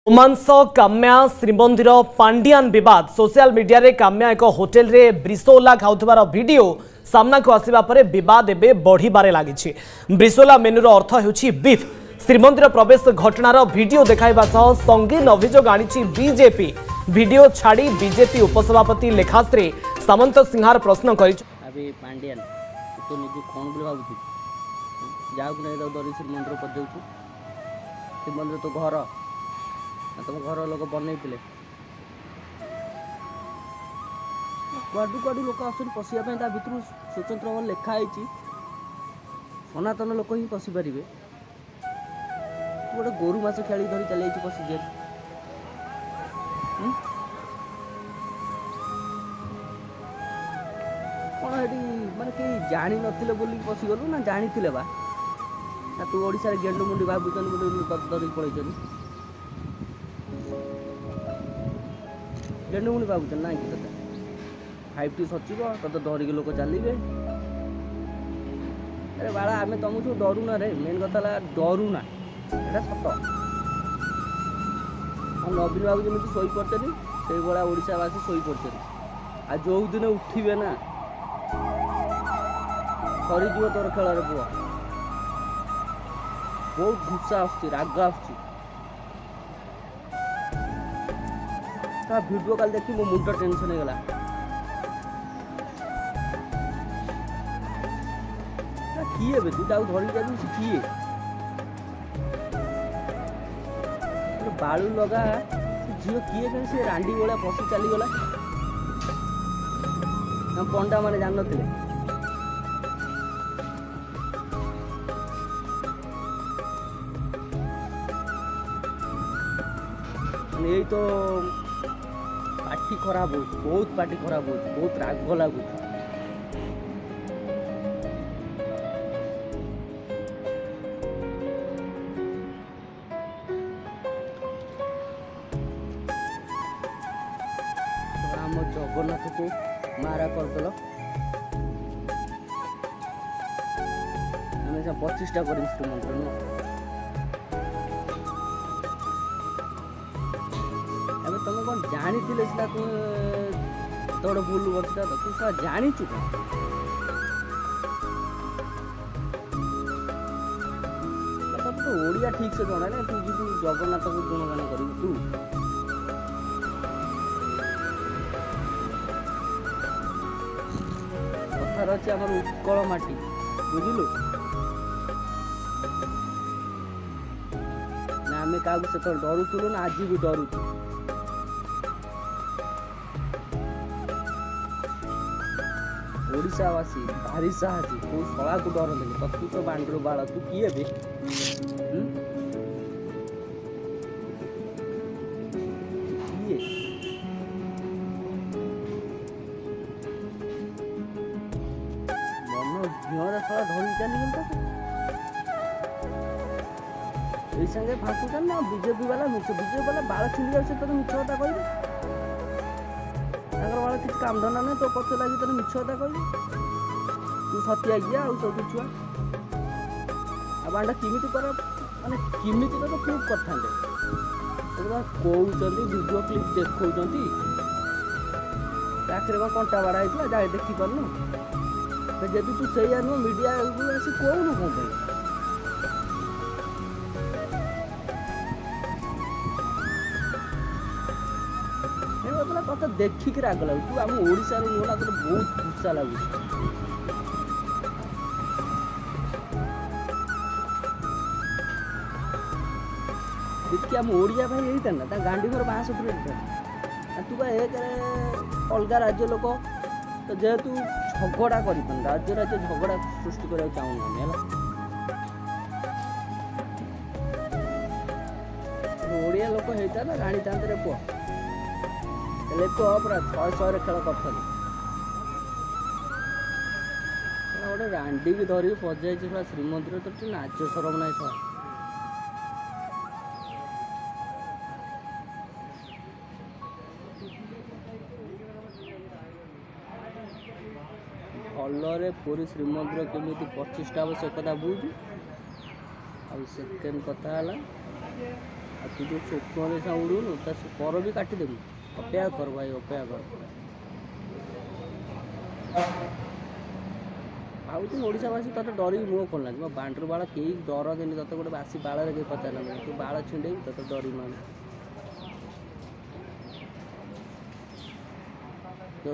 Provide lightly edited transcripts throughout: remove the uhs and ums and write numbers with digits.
Romance Kamya Shrimandir Pandian विवाद social media रे काम्या एक होटेल रे ब्रिसोला खाउथबार वीडियो सामना को आसीबा परे विवाद एबे बढ़िबारे लागिछि। ब्रिसोला मेनुर अर्थ हेउछि बीफ। श्रीमंदिर प्रवेश घटनार वीडियो देखाइबा सह संगीन अभियोग आनिछि बीजेपी। वीडियो छाड़ी बीजेपी उपसभापति लेखाश्री सामंत सिंहार प्रश्न करिछि। अबे पांडियान तो निजु कोन बोल भाबुछि जाउ नै दरी श्रीमंदिर पर जाउछु। श्रीमंदिर तो घर तुम घर लोक बनई कड़ू कड़ू लोक आस पशिया भितर स्वतंत्र लिखाई सनातन लोक ही पशि पारे। गोटे गोरु मास खेली धरी चल पशि जे कौन ये माने कहीं जानी नथिले बोली पशिगलु ना जानी बा तू ओडिसा गेंडु मुंडी भावुन धरिक पलैन गेंडु मुंडी भावुन ना कि 5T सचिव तत धरिक लोक चलिए। अरे बाड़ा आम तुमको डरुना रे मेन कथा डरुना एटा सत। नवीन बाबू जमी शोई पड़ते से भाया ओडावासी शोई पड़ते आ जो दिन उठे ना सरीज तोर खेल पुआ बहुत गुस्सा राग भिडियो काल देखी मो मुंड टेंशन होगा। किए बे तू धरिक जा किए बालू लगा झील किए से रांडी भाया पशि चलीगला पंडा मैंने जान थे। यही तो पार्टी खराब हो बहुत पार्टी खराब हो बहुत राग लगुच। आम जगन्नाथ को मारा करदेल आम 25टा कर श्रीमंदिर तुम कौन जानी सीधा तुम भूल बचता तो तू सब जाचु कौन तो ओडिया ठीक से जना ना तू जी जगन्नाथ को गुणगान कर तू कथार अच्छे आम उत्कल माटी बुझलु ना आम क्या से डरुलु ना आज भी डरुचु। ओडिशावासी भारी साहसी तू शला को डर लगे तू तो बांडर बाड़ तू किए बे मन झीर शला धरी चली संगे फाँकुचन ना बीजेपी वाला बीजेपी वाला बाड़ छिड़ी जाए तो मिछ कथा कह बाड़ा किसी काम धंदा नहीं तो पच लगी तेरे मिछ कथा कह तू सतिया गया आउ सब छुआ बांडा किमिति कर माने किमिति तो प्रूफ करते कहते वीडियो क्लिप देखा आखिर कौन कंटा बाड़ा होता जाए देखी पार्नु जब तू से नुह मीडिया आसी कहूनु कौन कत देखिक राग लगू तू आम ओडिशा नुहना तो बहुत गुस्सा लगुच। देखिए आम ओडिया भाई यही ना गांडी घर बाँस तू एक अलग राज्य लोक तो जेहेतु झगड़ा कर राज्य राज्य झगड़ा सृष्टि करने चाहूना ओडिया लोक होता ना राणी चांद पुआ पूरा 100 खेल कर गोटे रांडी भी धरिक पजाई पूरा श्रीमंदिर तो नाच सरम ना सर भलरे पूरी श्रीमंदिर केमी 25टा से कथा बुझ आ सेकेंड कथा तू जो स्वप्न से उड़ूनु तो कर भी काटिदेबू अपेक्षा कर भाई अपेक्षा कर भावुँ ओडावासी तोते डर मुह खोलना मो बांडर बाड़ कई डर देनी तोते गोटे बासी बाड़े कहीं पचार तू बाड़ छिंडे तोते डर मान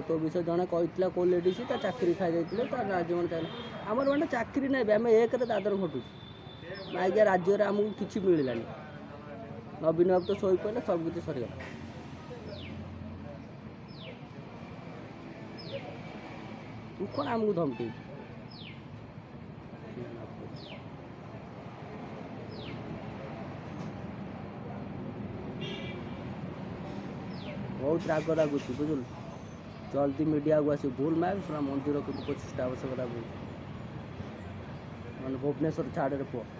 तो विषय जड़े कही कौ लेडीज चाकरी खाई जाते राज्य मन चाहिए आमर मैंने चाकरी ना आम एक दादर घटू आज्ञा राज्य आमको किसी मिललानी नवीन बाबू तो शोई पड़े सब किसी सरीगला तू कौन आमको धमके बहुत राग लगुच बुझल जल्दी मीडिया को आसी भूल माग मंदिर को 25टा आवश्यकता भूल मैंने भुवनेश्वर छाड़े पुआ